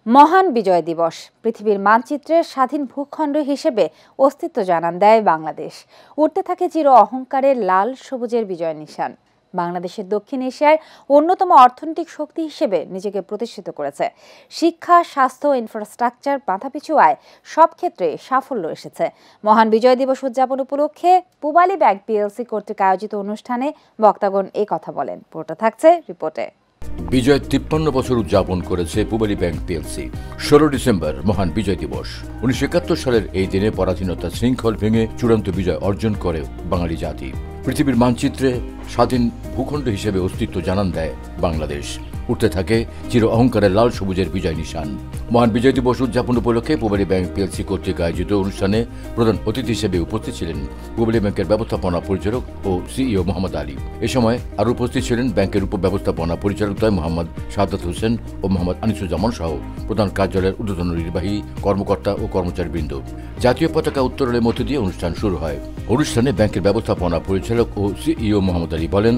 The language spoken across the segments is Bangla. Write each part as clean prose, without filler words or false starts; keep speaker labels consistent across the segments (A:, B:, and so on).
A: মহান বিজয় দিবস পৃথিবীর মানচিত্রে স্বাধীন ভূখণ্ড হিসেবে অস্তিত্ব জানান দেয় বাংলাদেশ। উঠতে থাকে চির অহংকারের লাল সবুজের বিজয় নিশান। বাংলাদেশের দক্ষিণ এশিয়ার অন্যতম অর্থনৈতিক শক্তি হিসেবে নিজেকে প্রতিষ্ঠিত করেছে। শিক্ষা, স্বাস্থ্য, ইনফ্রাস্ট্রাকচার, মাথাপিছু আয় সব ক্ষেত্রে সাফল্য এসেছে। মহান বিজয় দিবস উদযাপন উপলক্ষে পূবালী ব্যাংক পিএলসি কর্তৃক আয়োজিত অনুষ্ঠানে বক্তাগণ এই কথা বলেন। পুরোটা থাকছে রিপোর্টে।
B: বিজয় 53 বছর উদযাপন করেছে পূবালী ব্যাংক পিএলসি। 16 ডিসেম্বর মহান বিজয় দিবস। 1971 সালের এই দিনে পরাধীনতার শৃঙ্খল ভেঙে চূড়ান্ত বিজয় অর্জন করে বাঙালি জাতি। পৃথিবীর মানচিত্রে স্বাধীন ভূখণ্ড হিসেবে অস্তিত্ব জানান দেয় বাংলাদেশ। উঠতে থাকে চির অহংকারের লাল সবুজের বিজয় নিশান। মহান বিজয় দিবস উদযাপন উপলক্ষে পূবালী ব্যাংক পিএলসি কর্তৃক আয়োজিত অনুষ্ঠানে প্রধান অতিথি হিসেবে উপস্থিত ছিলেন পূবালী ব্যাংকের ব্যবস্থাপনা পরিচালক ও সিইও মোহাম্মদ আলী। এ সময় আরও উপস্থিত ছিলেন ব্যাংকের উপব্যবস্থাপনা পরিচালকদ্বয় মোহাম্মদ সাদাত হোসেন ও মোহাম্মদ আনিসুজ্জামান সহ প্রধান কার্যালয়ের ঊর্ধ্বতন নির্বাহী কর্মকর্তা ও কর্মচারীবৃন্দ। জাতীয় পতাকা উত্তোলনের মধ্য দিয়ে অনুষ্ঠান শুরু হয়। অনুষ্ঠানে ব্যাংকের ব্যবস্থাপনা পরিচালক ও সিইও মোহাম্মদ আলী বলেন,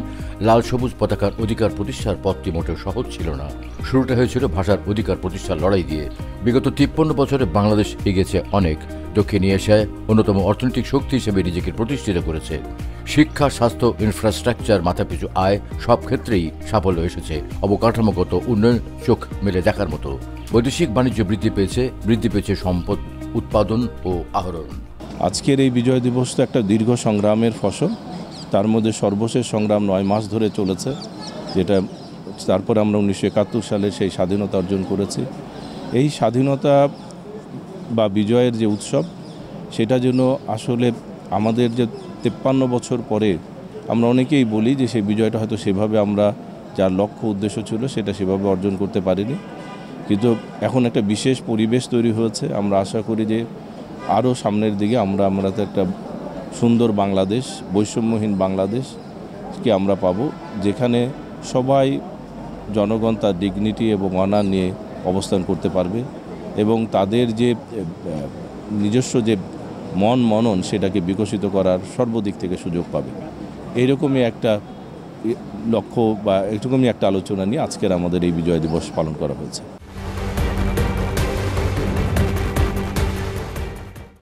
B: লাল সবুজ পতাকার অধিকার প্রতিষ্ঠার পথটি মোটেও সহজ ছিল না। শুরুটা হয়েছিল ভাষার অধিকার প্রতিষ্ঠার লড়াই দিয়ে। বিগত 53 বছরে বাংলাদেশ এগিয়েছে অনেক। দক্ষিণ এশিয়ায় অন্যতম অর্থনৈতিক শক্তি হিসেবে নিজেকে প্রতিষ্ঠিত করেছে। শিক্ষা, স্বাস্থ্য, ইনফ্রাস্ট্রাকচার, মাথাপিছু আয় সব ক্ষেত্রেই সাফল্য এসেছে। অবকাঠামোগত উন্নয়ন চোখ মেলে দেখার মতো। বৈদেশিক বাণিজ্য বৃদ্ধি পেয়েছে সম্পদ উৎপাদন ও আহরণ।
C: আজকের এই বিজয় দিবস তো একটা দীর্ঘ সংগ্রামের ফসল। তার মধ্যে সর্বশেষ সংগ্রাম 9 মাস ধরে চলেছে, যেটা তারপরে আমরা 1971 সালে সেই স্বাধীনতা অর্জন করেছি। এই স্বাধীনতা বা বিজয়ের যে উৎসব, সেটা যেন আসলে আমাদের যে 53 বছর পরে আমরা অনেকেই বলি যে সেই বিজয়টা হয়তো সেভাবে আমরা যার লক্ষ্য উদ্দেশ্য ছিল সেটা সেভাবে অর্জন করতে পারিনি, কিন্তু এখন একটা বিশেষ পরিবেশ তৈরি হয়েছে। আমরা আশা করি যে আরও সামনের দিকে আমরা তো একটা সুন্দর বাংলাদেশ, বৈষম্যহীন বাংলাদেশকে আমরা পাবো, যেখানে সবাই জনগণ তার ডিগনিটি এবং অনার নিয়ে অবস্থান করতে পারবে এবং তাদের যে নিজস্ব যে মনন সেটাকে বিকশিত করার সর্বদিক থেকে সুযোগ পাবে। এইরকমই একটা লক্ষ্য বা এরকমই একটা আলোচনা নিয়ে আজকের আমাদের এই বিজয় দিবস পালন করা হয়েছে।